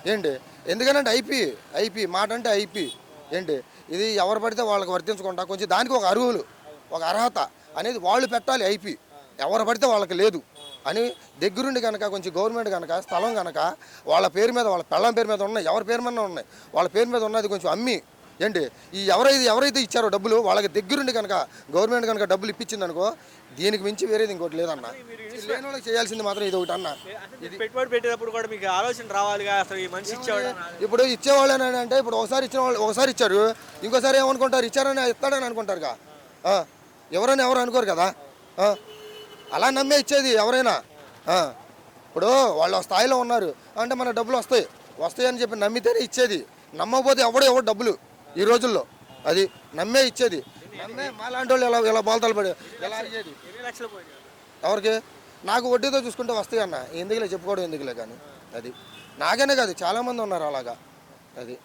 ఏంటి ఎందుకనంటే ఐపీ మాట అంటే ఐపీ ఏంటి ఇది ఎవరు పడితే వాళ్ళకి వర్తించకుండా కొంచెం దానికి ఒక అర్హులు ఒక అర్హత అనేది వాళ్ళు పెట్టాలి ఐపీ ఎవరు పడితే వాళ్ళకి లేదు అని దగ్గరుండి కనుక కొంచెం గవర్నమెంట్ కనుక స్థలం కనుక వాళ్ళ పేరు మీద వాళ్ళ పెళ్ళం పేరు మీద ఉన్నాయి ఎవరి పేరు మీద ఉన్నాయి వాళ్ళ పేరు మీద ఉన్నది కొంచెం అమ్మి ఏంటి ఈ ఎవరైతే ఇచ్చారో డబ్బులు వాళ్ళకి దగ్గరుండి కనుక గవర్నమెంట్ కనుక డబ్బులు ఇప్పించింది అనుకో దీనికి మించి వేరేది ఇంకోటి లేదన్న లేని వాళ్ళకి చేయాల్సింది మాత్రం ఇది ఒకటి అన్న ఇది పెట్టుబడి పెట్టేటప్పుడు కూడా మీకు ఆలోచన రావాలిగా, అసలు ఈ మనిషి ఇచ్చేవాడు. ఇప్పుడు ఇచ్చేవాళ్ళు అని అంటే ఇప్పుడు ఒకసారి ఇచ్చిన వాళ్ళు ఒకసారి ఇచ్చారు ఇంకోసారి ఏమనుకుంటారు ఇచ్చారని ఇస్తాడని అనుకుంటారుగా ఎవరైనా ఎవరు అనుకోరు కదా అలా నమ్మే ఇచ్చేది ఎవరైనా ఇప్పుడు వాళ్ళు ఆ స్థాయిలో ఉన్నారు అంటే మన డబ్బులు వస్తాయని చెప్పి నమ్మితేనే ఇచ్చేది నమ్మకపోతే ఎవడు డబ్బులు ఈ రోజుల్లో అది నమ్మే ఇచ్చేది నమ్మే మాలాంటి వాళ్ళు ఇలా బోల్తాలు పడి ఎలా అడిగేది ఎవరికి నాకు వడ్డీతో చూసుకుంటే వస్తాయి అన్న ఎందుకులే చెప్పుకోవడం ఎందుకులే కానీ అది నాకనే కాదు చాలామంది ఉన్నారు అలాగా అది